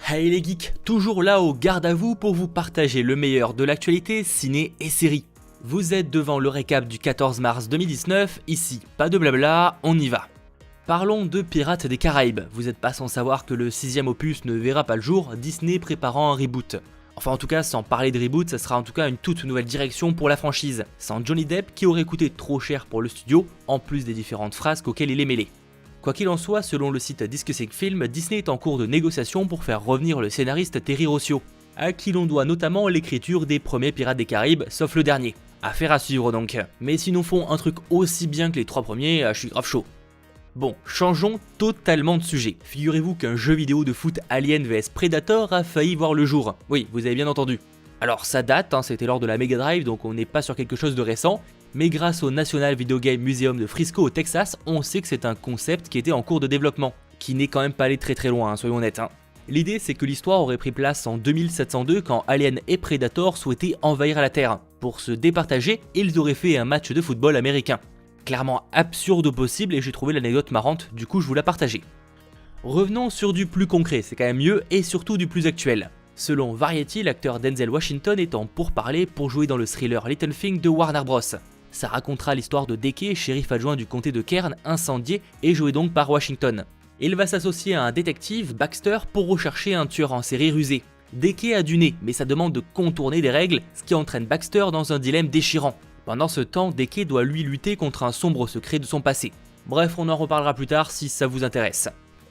Hey les geeks, toujours là au garde à vous pour vous partager le meilleur de l'actualité ciné et série. Vous êtes devant le récap du 14 mars 2019, ici pas de blabla, on y va. Parlons de Pirates des Caraïbes, vous n'êtes pas sans savoir que le 6ème opus ne verra pas le jour, Disney préparant un reboot. Enfin en tout cas sans parler de reboot, ça sera en tout cas une toute nouvelle direction pour la franchise, sans Johnny Depp qui aurait coûté trop cher pour le studio, en plus des différentes frasques auxquelles il est mêlé. Quoi qu'il en soit, selon le site Discussing Film, Disney est en cours de négociation pour faire revenir le scénariste Terry Rossio, à qui l'on doit notamment l'écriture des premiers Pirates des Caraïbes, sauf le dernier. Affaire à suivre donc. Mais s'ils nous font un truc aussi bien que les 3 premiers, je suis grave chaud. Bon, changeons totalement de sujet. Figurez-vous qu'un jeu vidéo de foot Alien vs Predator a failli voir le jour. Oui, vous avez bien entendu. Alors ça date, c'était lors de la Mega Drive, donc on n'est pas sur quelque chose de récent, mais grâce au National Video Game Museum de Frisco au Texas, on sait que c'est un concept qui était en cours de développement, qui n'est quand même pas allé très loin, soyons honnêtes. L'idée c'est que l'histoire aurait pris place en 2702 quand Alien et Predator souhaitaient envahir la Terre. Pour se départager, ils auraient fait un match de football américain. Clairement absurde au possible et j'ai trouvé l'anecdote marrante, du coup je vous la partageais. Revenons sur du plus concret, c'est quand même mieux, et surtout du plus actuel. Selon Variety, l'acteur Denzel Washington est en pourparlers pour jouer dans le thriller Little Thing de Warner Bros. Ça racontera l'histoire de Deke, shérif adjoint du comté de Kern, incendié et joué donc par Washington. Il va s'associer à un détective, Baxter, pour rechercher un tueur en série rusé. Deke a du nez, mais ça demande de contourner des règles, ce qui entraîne Baxter dans un dilemme déchirant. Pendant ce temps, Deke doit lui lutter contre un sombre secret de son passé. Bref, on en reparlera plus tard si ça vous intéresse.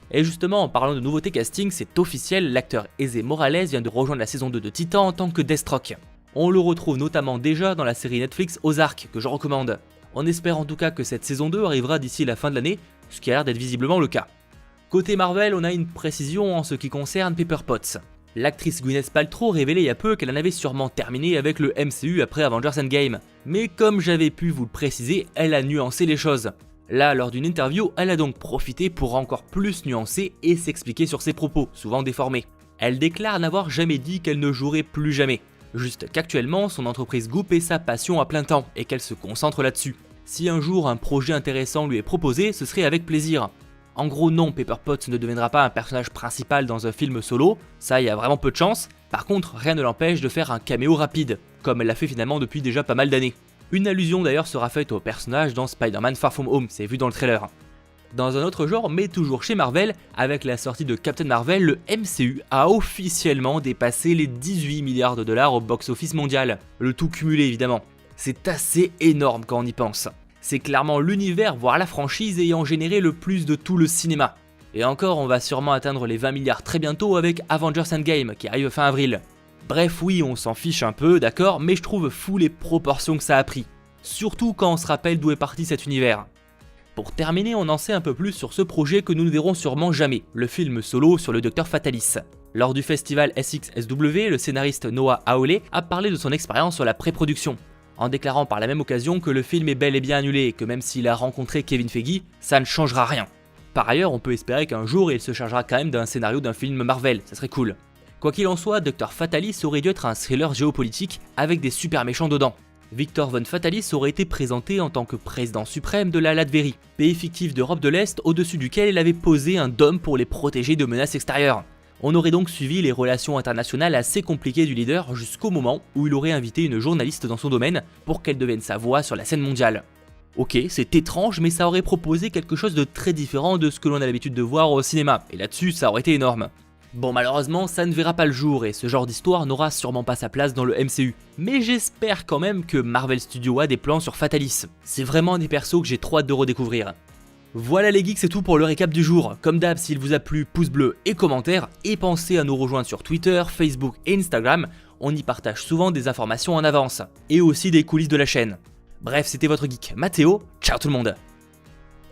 Et justement, en parlant de nouveautés casting, c'est officiel, l'acteur Eze Morales vient de rejoindre la saison 2 de Titan en tant que Deathstroke. On le retrouve notamment déjà dans la série Netflix Ozark, que je recommande. On espère en tout cas que cette saison 2 arrivera d'ici la fin de l'année, ce qui a l'air d'être visiblement le cas. Côté Marvel, on a une précision en ce qui concerne Pepper Potts. L'actrice Gwyneth Paltrow révélait il y a peu qu'elle en avait sûrement terminé avec le MCU après Avengers Endgame. Mais comme j'avais pu vous le préciser, elle a nuancé les choses. Là, lors d'une interview, elle a donc profité pour encore plus nuancer et s'expliquer sur ses propos, souvent déformés. Elle déclare n'avoir jamais dit qu'elle ne jouerait plus jamais, juste qu'actuellement son entreprise Goop est sa passion à plein temps et qu'elle se concentre là-dessus. Si un jour un projet intéressant lui est proposé, ce serait avec plaisir. En gros non, Pepper Potts ne deviendra pas un personnage principal dans un film solo, ça y a vraiment peu de chance. Par contre, rien ne l'empêche de faire un caméo rapide, comme elle l'a fait finalement depuis déjà pas mal d'années. Une allusion d'ailleurs sera faite au personnage dans Spider-Man Far From Home, c'est vu dans le trailer. Dans un autre genre, mais toujours chez Marvel, avec la sortie de Captain Marvel, le MCU a officiellement dépassé les 18 milliards de dollars au box-office mondial. Le tout cumulé évidemment. C'est assez énorme quand on y pense. C'est clairement l'univers, voire la franchise ayant généré le plus de tout le cinéma. Et encore, on va sûrement atteindre les 20 milliards très bientôt avec Avengers Endgame qui arrive fin avril. Bref, oui, on s'en fiche un peu, d'accord, mais je trouve fou les proportions que ça a pris. Surtout quand on se rappelle d'où est parti cet univers. Pour terminer, on en sait un peu plus sur ce projet que nous ne verrons sûrement jamais, le film solo sur le Dr Fatalis. Lors du festival SXSW, le scénariste Noah Hawley a parlé de son expérience sur la pré-production, en déclarant par la même occasion que le film est bel et bien annulé et que même s'il a rencontré Kevin Feige, ça ne changera rien. Par ailleurs, on peut espérer qu'un jour il se chargera quand même d'un scénario d'un film Marvel, ça serait cool. Quoi qu'il en soit, Dr Fatalis aurait dû être un thriller géopolitique avec des super méchants dedans. Victor Von Fatalis aurait été présenté en tant que président suprême de la Latvérie, pays fictif d'Europe de l'Est au-dessus duquel il avait posé un dôme pour les protéger de menaces extérieures. On aurait donc suivi les relations internationales assez compliquées du leader jusqu'au moment où il aurait invité une journaliste dans son domaine pour qu'elle devienne sa voix sur la scène mondiale. Ok, c'est étrange, mais ça aurait proposé quelque chose de très différent de ce que l'on a l'habitude de voir au cinéma, et là-dessus ça aurait été énorme. Bon, malheureusement, ça ne verra pas le jour et ce genre d'histoire n'aura sûrement pas sa place dans le MCU. Mais j'espère quand même que Marvel Studios a des plans sur Fatalis. C'est vraiment un des persos que j'ai trop hâte de redécouvrir. Voilà les geeks, c'est tout pour le récap du jour. Comme d'hab, s'il vous a plu, pouce bleu et commentaire. Et pensez à nous rejoindre sur Twitter, Facebook et Instagram. On y partage souvent des informations en avance. Et aussi des coulisses de la chaîne. Bref, c'était votre geek Mathéo. Ciao tout le monde.